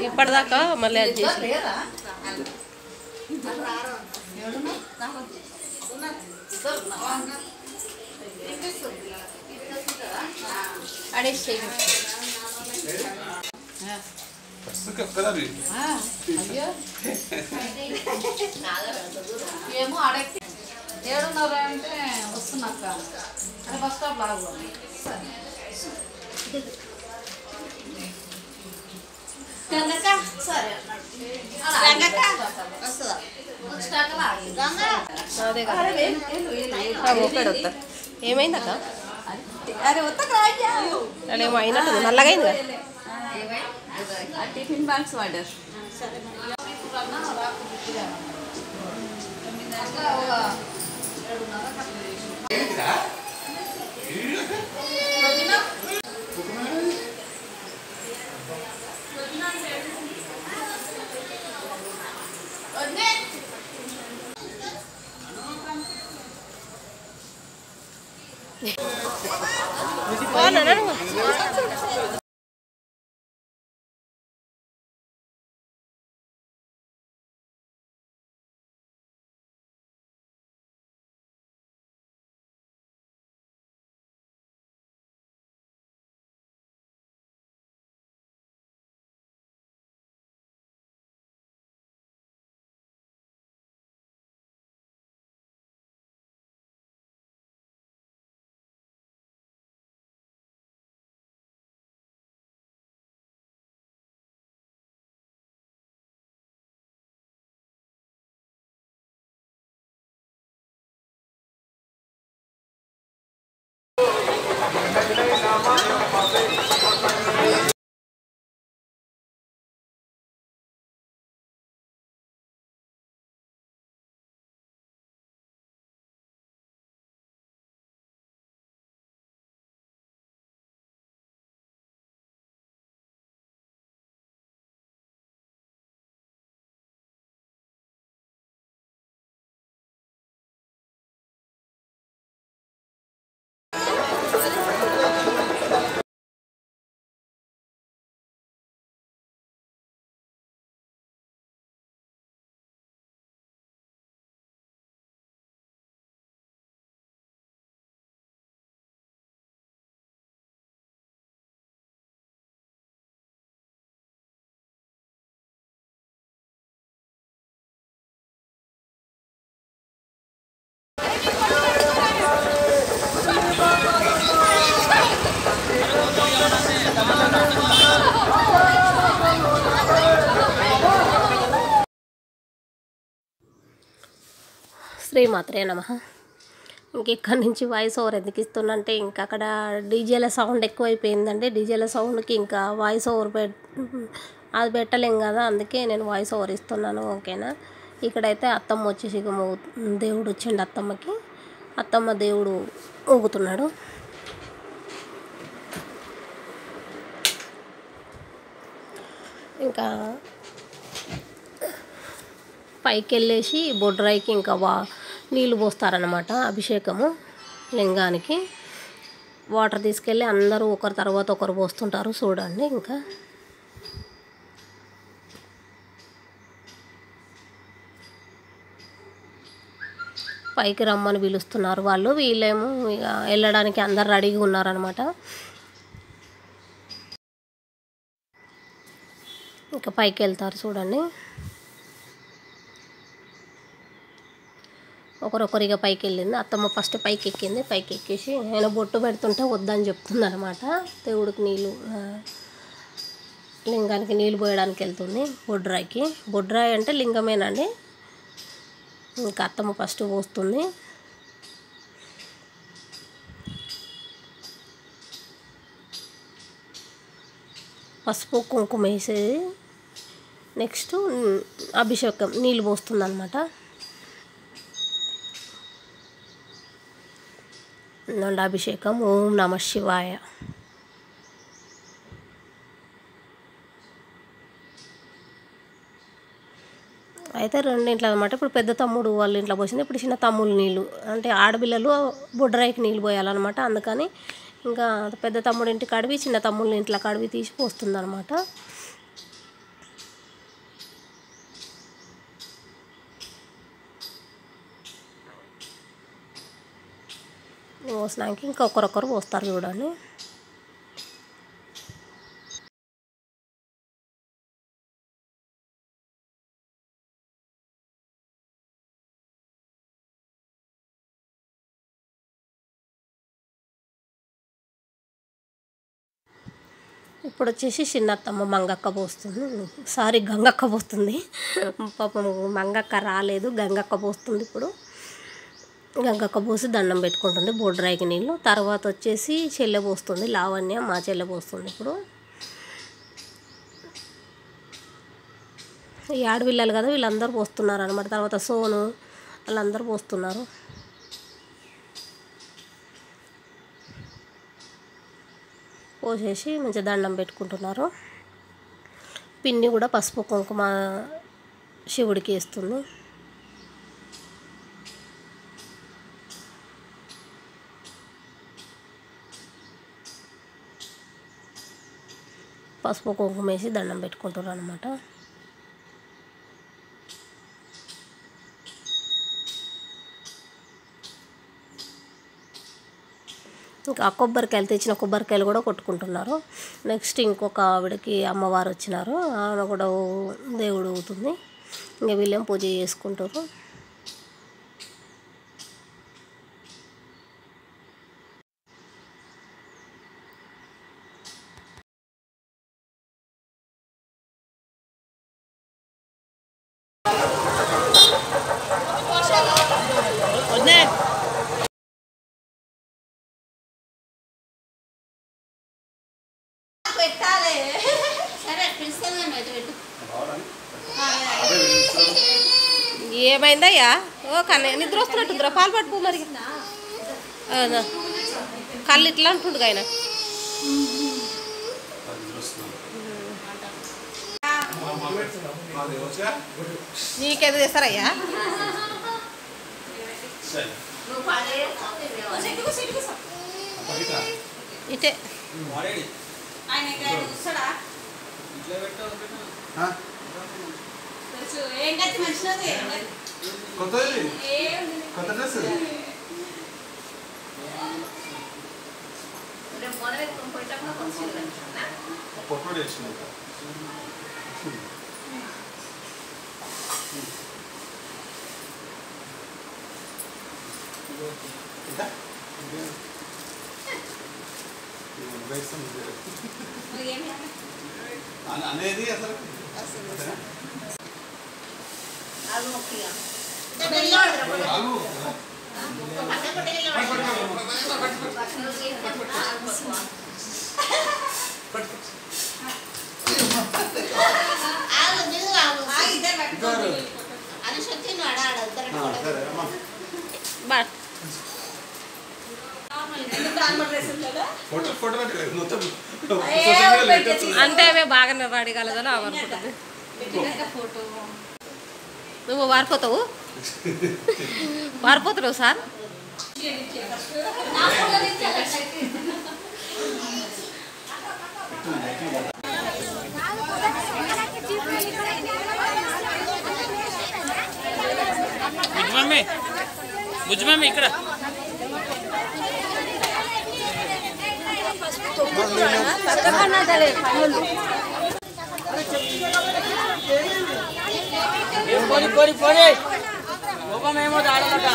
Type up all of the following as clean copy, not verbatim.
ఇప్పటిదాకా మళ్ళీ అది చేసి ఏమో అడగ 7:30 అంటే వస్తున్నాక అరే బస్ స్టాప్ లాగా ఏమైందక్క అదేమో అయినట్టు నల్లగా అయింది టిఫిన్ బాక్స్ వాడారు శ్రీమాత్రే నమః. ఇంక ఇక్కడి నుంచి వాయిస్ ఓవర్ ఎందుకు ఇస్తున్నంటే ఇంకా అక్కడ డీజేల సౌండ్ ఎక్కువైపోయిందండి. డీజేల సౌండ్కి ఇంకా వాయిస్ ఓవర్ అది పెట్టలేం కదా, అందుకే నేను వాయిస్ ఓవర్ ఇస్తున్నాను. ఓకేనా. ఇక్కడైతే అత్తమ్మ వచ్చేసి దేవుడు వచ్చిండు అత్తమ్మకి. అత్తమ్మ దేవుడు ఊగుతున్నాడు. ఇంకా పైకి వెళ్ళేసి బొడ్రాయికి ఇంకా నీళ్ళు పోస్తారనమాట. అభిషేకము లింగానికి వాటర్ తీసుకెళ్ళి అందరూ ఒకరి తర్వాత ఒకరు పోస్తుంటారు. చూడండి. ఇంకా పైకి రమ్మని పిలుస్తున్నారు వాళ్ళు. వీళ్ళేమో ఇక వెళ్ళడానికి అందరు రెడీగా ఉన్నారనమాట. ఇంకా పైకి వెళ్తారు చూడండి. ఒకరొకరిగా పైకి వెళ్ళింది. అత్తమ్మ ఫస్ట్ పైకి ఎక్కింది. పైకి ఎక్కేసి ఆయన బొట్టు పెడుతుంటే వద్దని చెప్తుంది అనమాట. దేవుడికి నీళ్ళు లింగానికి నీళ్ళు పోయడానికి వెళ్తుంది బొడ్రాయికి. బొడ్రాయి అంటే లింగమేనండి. ఇంకా అత్తమ్మ ఫస్ట్ పోస్తుంది. పసుపు కుంకుమ వేసేది. నెక్స్ట్ అభిషేకం నీళ్ళు పోస్తుంది అనమాట. అభిషేకం ఓం నమ శివాయ. అయితే రెండింట్లో అనమాట. ఇప్పుడు పెద్ద తమ్ముడు వాళ్ళ ఇంట్లో పోసింది. ఇప్పుడు చిన్న తమ్ముడు నీళ్ళు అంటే ఆడపిల్లలు బొడ్రాయికి నీళ్ళు పోయాలన్నమాట. అందుకని ఇంకా పెద్ద తమ్ముడి ఇంటి కడివి చిన్న తమ్ముళ్ళ ఇంట్లో కడివి తీసి పోస్తుంది అనమాట. పోసినాక ఇంకా ఒకరొకరు పోస్తారు చూడండి. ఇప్పుడు వచ్చేసి చిన్నత్తమ్మ మంగక్క పోస్తుంది, సారీ గంగక్క పోస్తుంది. పాపం మంగక్క రాలేదు, గంగక్క పోస్తుంది. ఇప్పుడు గంగక్క పోసి దండం పెట్టుకుంటుంది బొడ్రాయికి నీళ్ళు. తర్వాత వచ్చేసి చెల్లె పోస్తుంది, లావణ్య మా చెల్లె పోస్తుంది. ఇప్పుడు ఈ ఆడపిల్లలు కదా వీళ్ళందరూ పోస్తున్నారు అనమాట. తర్వాత సోను వాళ్ళందరూ పోస్తున్నారు. పోసేసి మంచిగా దండం పెట్టుకుంటున్నారు. పిన్ని కూడా పసుపు కుంకుమ శివుడికి వేస్తుంది. పసుపు కుంకుమ వేసి దండం పెట్టుకుంటారు అనమాట. ఇంకా కొబ్బరికాయలు తెచ్చిన కొబ్బరికాయలు కూడా కొట్టుకుంటున్నారు. నెక్స్ట్ ఇంకొక ఆవిడకి అమ్మవారు వచ్చినారు, ఆమె కూడా దేవుడు అవుతుంది. ఇంకా వీళ్ళేం పూజ చేసుకుంటారు. పెట్టాలి సరే పిలుస్తాను పెట్టు. ఏమైందయ్యా? ఓ కన్నా నిద్ర వస్తున్నట్టుందిరా, పాలు పట్టుకో మరి. కళ్ళు ఇట్లా అంటుండు ఆయన. నీకేదో చేస్తారయ్యా? ఇటే అనేది అసలు అంటే అవే బాగానే రెడీ కలదని అనుకుంటుంది. నువ్వు వారిపోతావు వారిపోతున్నావు సార్. బుజ్జి మమ్మీ ఇక్కడ కోపమేమో ఆడలట.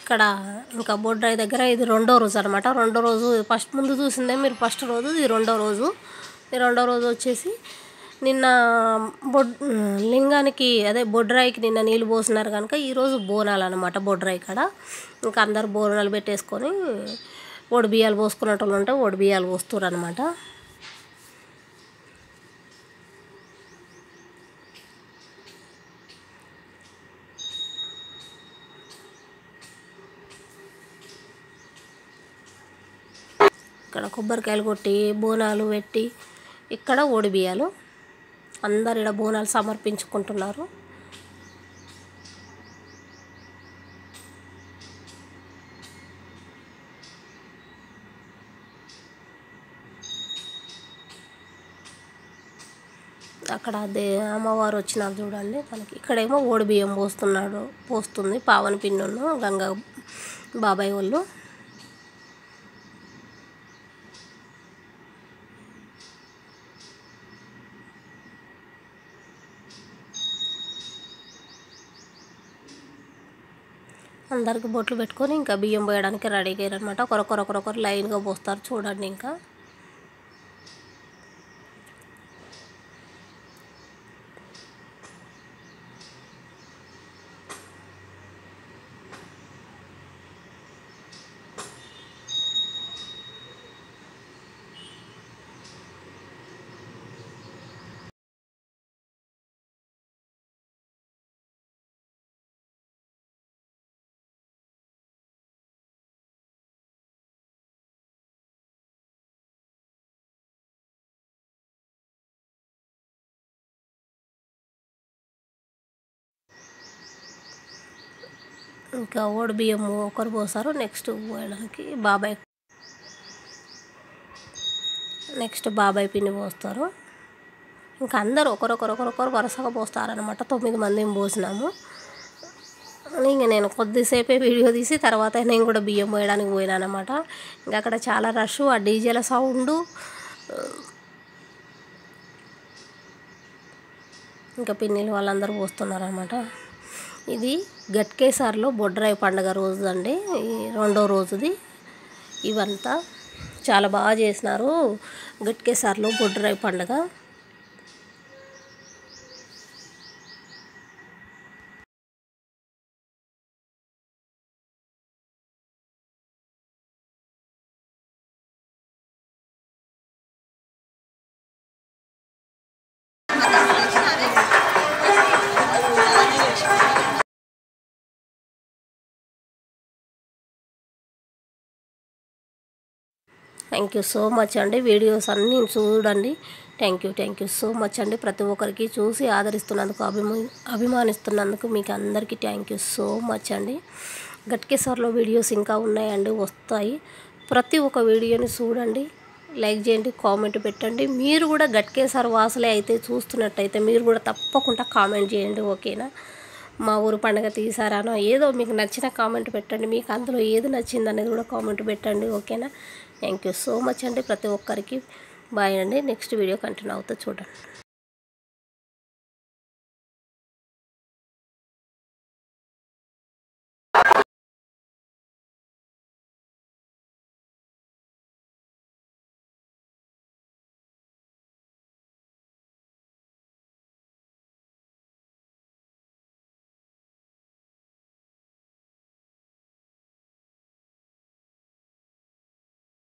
ఇక్కడ ఇంకా బొడ్రాయి దగ్గర ఇది రెండో రోజు అనమాట. రెండో రోజు ఫస్ట్ ముందు చూసిందే మీరు ఫస్ట్ రోజు, ఇది రెండో రోజు. ఈ రెండో రోజు వచ్చేసి నిన్న లింగానికి అదే బొడ్రాయికి నిన్న నీళ్ళు పోసినారు కనుక ఈరోజు బోనాలు అనమాట బొడ్రాయి కాడ. ఇంకా అందరు బోనాలు పెట్టేసుకొని ఓడి బియ్యాలు పోసుకునేటోళ్ళు ఉంటే ఓడి బియ్యాలు పోస్తారు అనమాట. ఇక్కడ కొబ్బరికాయలు కొట్టి బోనాలు పెట్టి ఇక్కడ ఓడి బియ్యాలు అందరు ఇక్కడ బోనాలు సమర్పించుకుంటున్నారు. అక్కడ అమ్మవారు వచ్చినారు చూడండి మనకి. ఇక్కడేమో ఓడి బియ్యం పోస్తుంది పావని పిన్నును గంగా బాబాయ్ వాళ్ళు. అందరికి బొట్లు పెట్టుకొని ఇంకా బియ్యం పోయడానికి రెడీ అయ్యారనమాట. ఒకరొకరు లైన్గా పోస్తారు చూడండి. ఇంకా ఇంకా ఓడి బియ్యం ఒకరు పోస్తారు. నెక్స్ట్ పోయడానికి బాబాయ్ పిన్ని పోస్తారు. ఇంకా అందరూ ఒకరొకరు వరుసగా పోస్తారనమాట. 9 మందిని పోసినాము. ఇంకా నేను కొద్దిసేపే వీడియో తీసి తర్వాత నేను కూడా బియ్యం పోయడానికి పోయినాను అనమాట. ఇంకా అక్కడ చాలా రష్, ఆ డీజేల సౌండు, ఇంకా పిన్నిలు వాళ్ళందరూ పోస్తున్నారనమాట. ఇది గట్కేసర్లో బొడ్రాయి పండుగ రోజు అండి, రెండో రోజుది. ఇవంతా చాలా బాగా చేసినారు గట్కేసర్లో బొడ్రాయి పండుగ. థ్యాంక్ యూ సో మచ్ అండి. వీడియోస్ అన్నీ చూడండి. థ్యాంక్ యూ సో మచ్ అండి. ప్రతి ఒక్కరికి చూసి ఆదరిస్తున్నందుకు, అభిమానిస్తున్నందుకు మీకు అందరికీ థ్యాంక్ యూ సో మచ్ అండి. గట్కేసర్లో వీడియోస్ ఇంకా ఉన్నాయండి, వస్తాయి. ప్రతి ఒక్క వీడియోని చూడండి, లైక్ చేయండి, కామెంట్ పెట్టండి. మీరు కూడా గట్కేసర్ వాసులే అయితే చూస్తున్నట్టయితే మీరు కూడా తప్పకుండా కామెంట్ చేయండి, ఓకేనా. మా ఊరు పండుగ తీసారానో ఏదో మీకు నచ్చిన కామెంట్ పెట్టండి. మీకు అందులో ఏది నచ్చింది అనేది కూడా కామెంట్ పెట్టండి, ఓకేనా. థ్యాంక్ యూ సో మచ్ అండి ప్రతి ఒక్కరికి. బాయ్ అండి. నెక్స్ట్ వీడియో కంటిన్యూ అవుతుంది చూడండి.